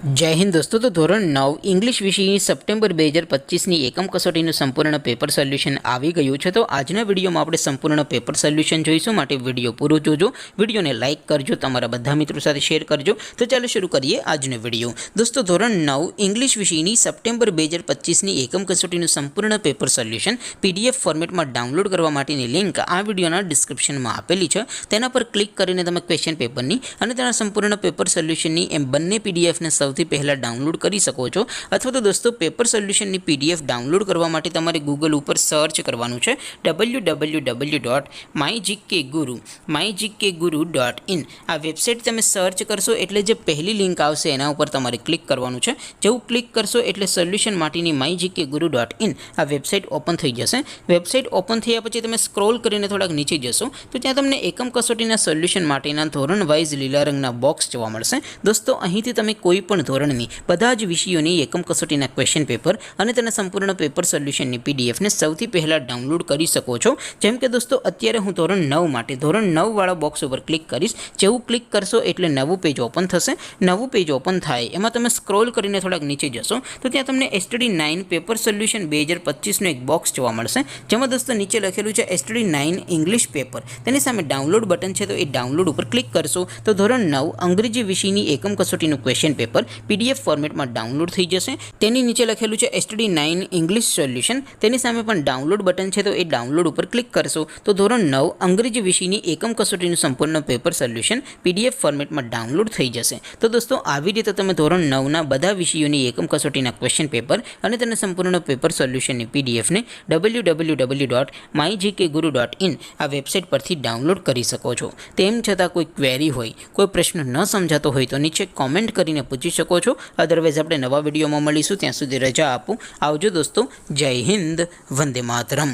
जय हिंद दोस्तों। तो ધોરણ 9 इंग्लिश विषयની સપ્ટેમ્બર 2025ની એકમ કસોટીનું સંપૂર્ણ પેપર સોલ્યુશન આવી ગયું છે। તો આજના વિડીયોમાં આપણે સંપૂર્ણ પેપર સોલ્યુશન જોઈશું, માટે વિડીયો પૂરો જોજો, વિડીયોને લાઇક કરજો, તમારા બધા મિત્રો સાથે શેર કરજો। તો ચાલો શરૂ કરીએ આજનો વિડીયો। દોસ્તો ધોરણ 9 इंग्लिश વિષયની સપ્ટેમ્બર 2025ની એકમ કસોટીનું સંપૂર્ણ પેપર સોલ્યુશન PDF ફોર્મેટમાં ડાઉનલોડ કરવા માટેની લિંક આ વિડીયોના ડિસ્ક્રિપ્શનમાં આપેલી છે। તેના પર ક્લિક કરીને તમે ક્વેશ્ચન પેપરની અને તેના સંપૂર્ણ પેપર સોલ્યુશનની એમ બંને PDFને સૌથી પહેલાં ડાઉનલોડ કરી શકો છો। અથવા તો દોસ્તો પેપર સોલ્યુશનની PDF ડાઉનલોડ કરવા માટે તમારે ગૂગલ ઉપર સર્ચ કરવાનું છે www.mygkguru.in। આ વેબસાઇટ તમે સર્ચ કરશો એટલે જે પહેલી લિંક આવશે એના ઉપર તમારે ક્લિક કરવાનું છે। જેવું ક્લિક કરશો એટલે સોલ્યુશન માટેની mygkguru.in આ વેબસાઇટ ઓપન થઈ જશે। વેબસાઇટ ઓપન થયા પછી તમે સ્ક્રોલ કરીને થોડાક નીચે જશો તો ત્યાં તમને એકમ કસોટીના સોલ્યુશન માટેના ધોરણ વાઇઝ લીલા રંગના બોક્સ જોવા મળશે। દોસ્તો અહીંથી તમે કોઈ પણ ધોરણની બધા જ વિષયોની એકમ કસોટીના ક્વેશ્ચન પેપર અને તેના સંપૂર્ણ પેપર સોલ્યુશનની PDFને સૌથી પહેલાં ડાઉનલોડ કરી શકો છો। જેમ કે દોસ્તો અત્યારે હું ધોરણ 9 માટે ધોરણ 9 વાળા બોક્સ ઉપર ક્લિક કરીશ। જેવું ક્લિક કરશો એટલે નવું પેજ ઓપન થશે। નવું પેજ ઓપન થાય એમાં તમે સ્ક્રોલ કરીને થોડાક નીચે જશો તો ત્યાં તમને STD9 પેપર સોલ્યુશન 2025નું એક બોક્સ જોવા મળશે, જેમાં દોસ્તો નીચે લખેલું છે STD9 ઇંગ્લિશ પેપર। તેની સામે ડાઉનલોડ બટન છે, તો એ ડાઉનલોડ ઉપર ક્લિક કરશો તો ધોરણ 9 અંગ્રેજી વિષયની એકમ કસોટીનું ક્વેશ્ચન પેપર PDF ફોર્મેટમાં ડાઉનલોડ થઈ જશે। તેની નીચે લખેલું છે STD9 ઇંગ્લિશ સોલ્યુશન, તેની સામે પણ ડાઉનલોડ બટન છે, તો એ ડાઉનલોડ ઉપર ક્લિક કરશો તો ધોરણ 9 અંગ્રેજી વિષયની એકમ કસોટીનું સંપૂર્ણ પેપર સોલ્યુશન PDF ફોર્મેટમાં ડાઉનલોડ થઈ જશે। તો દોસ્તો આવી રીતે તમે ધોરણ 9ના બધા વિષયોની એકમ કસોટીના ક્વેશ્ચન પેપર અને તેના સંપૂર્ણ પેપર સોલ્યુશનની PDFને www.mygkguru.in આ વેબસાઇટ પરથી ડાઉનલોડ કરી શકો છો। તેમ છતાં કોઈ ક્વેરી હોય, કોઈ પ્રશ્ન ન સમજાતો હોય તો નીચે કોમેન્ટ કરીને પૂછી શકો છો। અદરવાઇઝ આપણે નવા વિડીયોમાં મળીશું, ત્યાં સુધી રજા આપું। આવજો દોસ્તો, જય હિન્દ, વંદે માતરમ।